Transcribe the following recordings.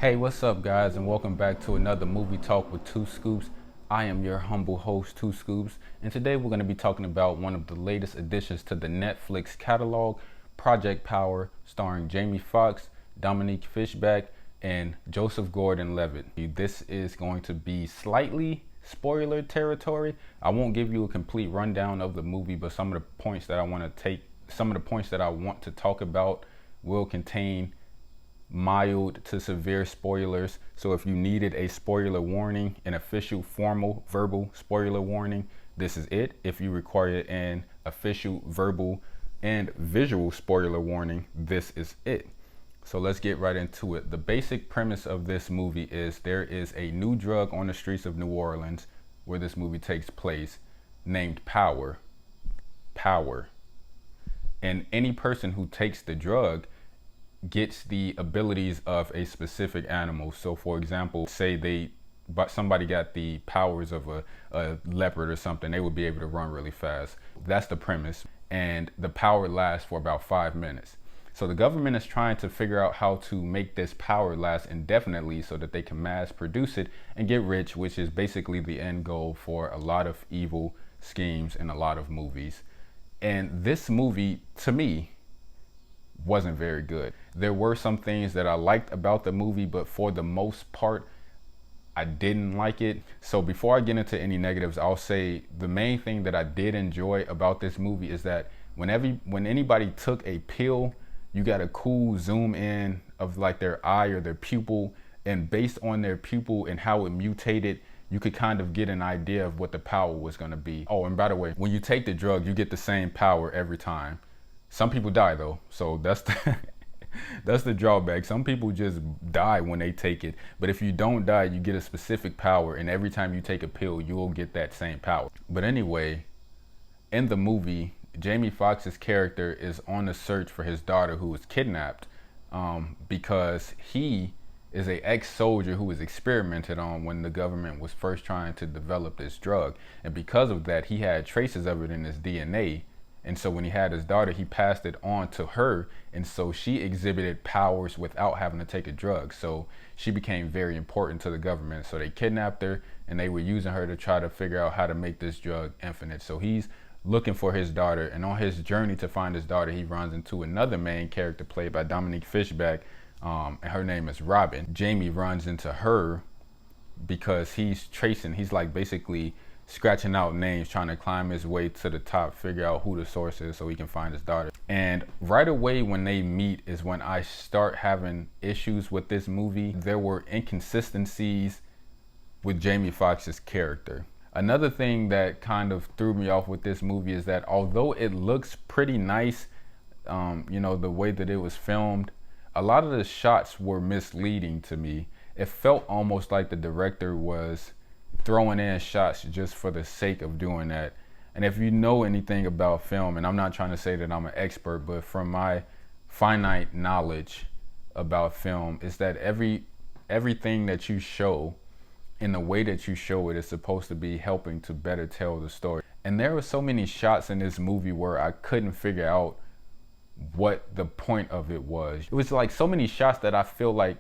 Hey, what's up, guys, and welcome back to another movie talk with Two Scoops. I am your humble host, Two Scoops, and today we're going to be talking about one of the latest additions to the Netflix catalog, Project Power, starring Jamie Foxx, Dominique Fishback, and Joseph Gordon-Levitt. This is going to be slightly spoiler territory. I won't give you a complete rundown of the movie, but some of the points that I want to talk about will contain mild to severe spoilers. So if you needed a spoiler warning, an official formal verbal spoiler warning, this is it. If you require an official verbal and visual spoiler warning, this is it. So let's get right into it. The basic premise of this movie is there is a new drug on the streets of New Orleans where this movie takes place named Power. And any person who takes the drug gets the abilities of a specific animal. So for example, say somebody got the powers of a leopard or something, they would be able to run really fast. That's the premise. And the power lasts for about 5 minutes. So the government is trying to figure out how to make this power last indefinitely so that they can mass produce it and get rich, which is basically the end goal for a lot of evil schemes in a lot of movies. And this movie, to me, wasn't very good. There were some things that I liked about the movie, but for the most part, I didn't like it. So before I get into any negatives, I'll say the main thing that I did enjoy about this movie is that when anybody took a pill, you got a cool zoom in of like their eye or their pupil, and based on their pupil and how it mutated, you could kind of get an idea of what the power was going to be. Oh, and by the way, when you take the drug, you get the same power every time. Some people die though, so that's the drawback. Some people just die when they take it, but if you don't die, you get a specific power, and every time you take a pill, you will get that same power. But anyway, in the movie, Jamie Foxx's character is on the search for his daughter who was kidnapped because he is an ex-soldier who was experimented on when the government was first trying to develop this drug, and because of that, he had traces of it in his DNA. And so when he had his daughter, he passed it on to her. And so she exhibited powers without having to take a drug. So she became very important to the government. So they kidnapped her and they were using her to try to figure out how to make this drug infinite. So he's looking for his daughter. And on his journey to find his daughter, he runs into another main character played by Dominique Fishback. And her name is Robin. Jamie runs into her because he's like basically scratching out names, trying to climb his way to the top, figure out who the source is so he can find his daughter. And right away when they meet is when I start having issues with this movie. There were inconsistencies with Jamie Foxx's character. Another thing that kind of threw me off with this movie is that although it looks pretty nice, the way that it was filmed, a lot of the shots were misleading to me. It felt almost like the director was throwing in shots just for the sake of doing that. And if you know anything about film, and I'm not trying to say that I'm an expert, but from my finite knowledge about film, is that everything that you show in the way that you show it is supposed to be helping to better tell the story. And there were so many shots in this movie where I couldn't figure out what the point of it was. It was like so many shots that I feel like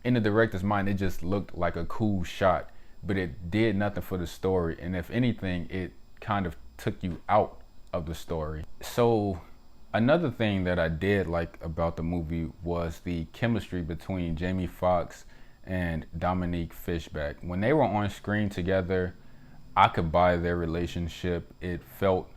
in the director's mind, it just looked like a cool shot, but it did nothing for the story. And if anything, it kind of took you out of the story. So another thing that I did like about the movie was the chemistry between Jamie Foxx and Dominique Fishback. When they were on screen together, I could buy their relationship. It felt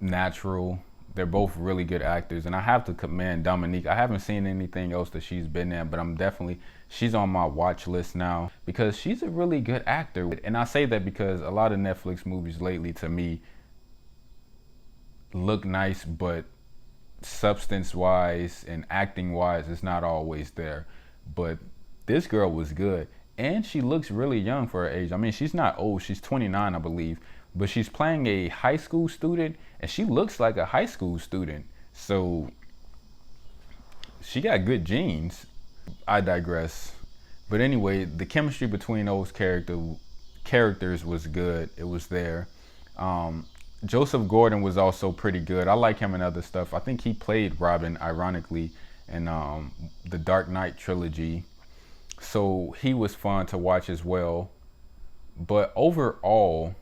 natural. They're both really good actors, and I have to commend Dominique. I haven't seen anything else that she's been in, but she's on my watch list now because she's a really good actor. And I say that because a lot of Netflix movies lately, to me, look nice, but substance-wise and acting-wise, it's not always there. But this girl was good, and she looks really young for her age. I mean, she's not old. She's 29, I believe. But she's playing a high school student, and she looks like a high school student. So she got good genes. I digress. But anyway, the chemistry between those characters was good. It was there. Joseph Gordon was also pretty good. I like him in other stuff. I think he played Robin, ironically, in the Dark Knight trilogy. So he was fun to watch as well. But overall,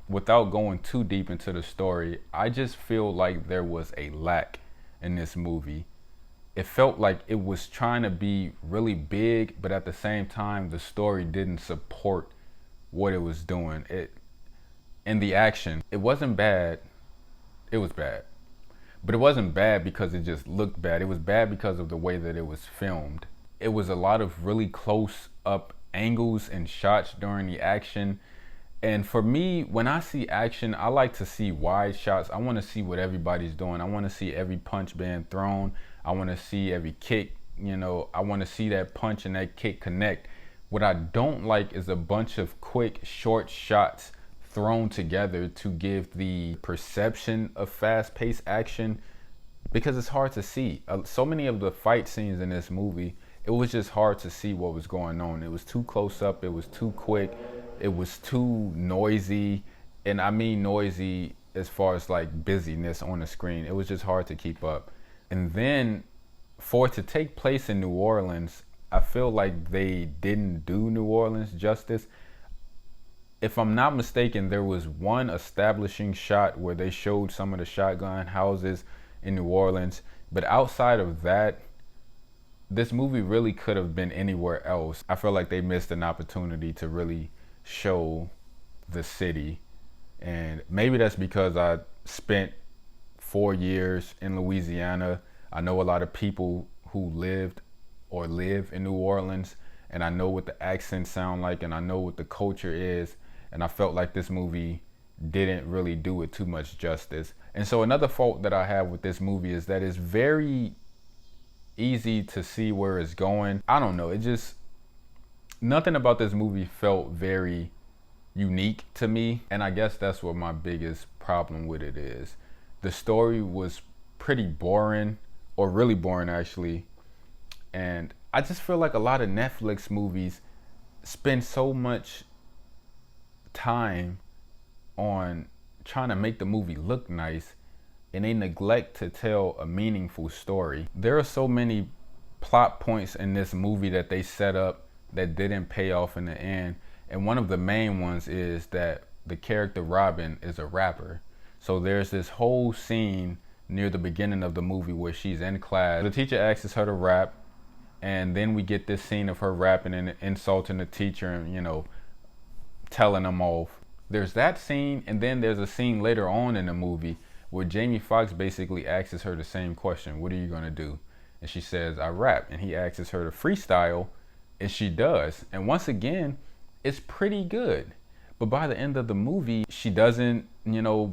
without going too deep into the story, I just feel like there was a lack in this movie. It felt like it was trying to be really big, but at the same time, the story didn't support what it was doing. In the action, it wasn't bad. It was bad. But it wasn't bad because it just looked bad. It was bad because of the way that it was filmed. It was a lot of really close up angles and shots during the action. And for me, when I see action, I like to see wide shots. I want to see what everybody's doing. I want to see every punch being thrown. I want to see every kick. I want to see that punch and that kick connect. What I don't like is a bunch of quick, short shots thrown together to give the perception of fast-paced action, because it's hard to see. So many of the fight scenes in this movie, it was just hard to see what was going on. It was too close up, it was too quick, it was too noisy, and I mean noisy as far as like busyness on the screen. It was just hard to keep up. And then for it to take place in New Orleans, I feel like they didn't do New Orleans justice. If I'm not mistaken, there was one establishing shot where they showed some of the shotgun houses in New Orleans. But outside of that, this movie really could have been anywhere else. I feel like they missed an opportunity to really show the city. And maybe that's because I spent 4 years in Louisiana. I know a lot of people who lived or live in New Orleans, and I know what the accents sound like, and I know what the culture is. And I felt like this movie didn't really do it too much justice. And so another fault that I have with this movie is that it's very easy to see where it's going. I don't know, nothing about this movie felt very unique to me. And I guess that's what my biggest problem with it is. The story was pretty boring, or really boring actually. And I just feel like a lot of Netflix movies spend so much time on trying to make the movie look nice, and they neglect to tell a meaningful story. There are so many plot points in this movie that they set up that didn't pay off in the end. And one of the main ones is that the character Robin is a rapper. So there's this whole scene near the beginning of the movie where she's in class. The teacher asks her to rap, and then we get this scene of her rapping and insulting the teacher and, telling them off. There's that scene, and then there's a scene later on in the movie where Jamie Foxx basically asks her the same question: what are you gonna do? And she says, I rap. And he asks her to freestyle, and she does. And once again, it's pretty good. But by the end of the movie, she doesn't,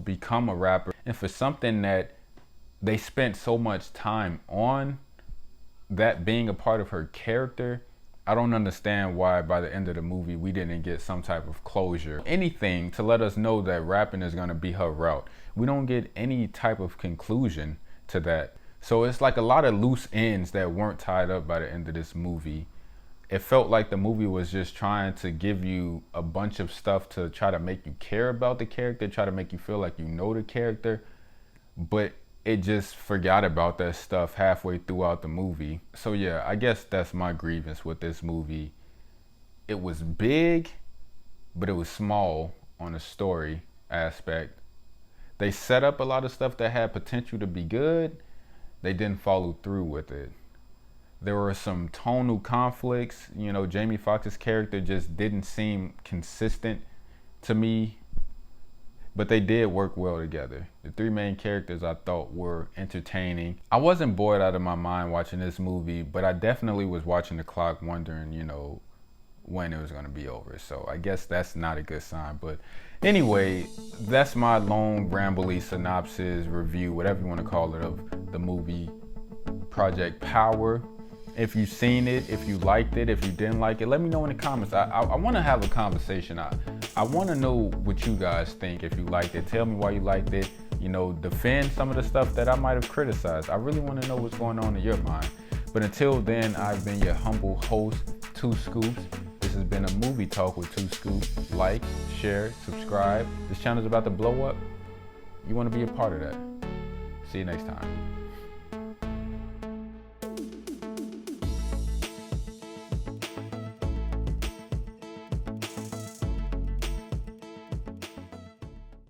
become a rapper. And for something that they spent so much time on, that being a part of her character, I don't understand why by the end of the movie we didn't get some type of closure. Anything to let us know that rapping is gonna be her route. We don't get any type of conclusion to that. So it's like a lot of loose ends that weren't tied up by the end of this movie. It felt like the movie was just trying to give you a bunch of stuff to try to make you care about the character, try to make you feel like you know the character, but it just forgot about that stuff halfway throughout the movie. So yeah, I guess that's my grievance with this movie. It was big, but it was small on the story aspect. They set up a lot of stuff that had potential to be good. They didn't follow through with it. There were some tonal conflicts. Jamie Foxx's character just didn't seem consistent to me. But they did work well together. The 3 main characters I thought were entertaining. I wasn't bored out of my mind watching this movie, but I definitely was watching the clock wondering, when it was gonna be over. So I guess that's not a good sign. But anyway, that's my long, rambly synopsis, review, whatever you wanna call it, of the movie Project Power. If you've seen it, if you liked it, if you didn't like it, let me know in the comments. I want to have a conversation. I want to know what you guys think. If you liked it, tell me why you liked it. Defend some of the stuff that I might have criticized. I really want to know what's going on in your mind. But until then, I've been your humble host, 2 Scoops. This has been a movie talk with 2 Scoops. Like, share, subscribe. This channel is about to blow up. You want to be a part of that. See you next time.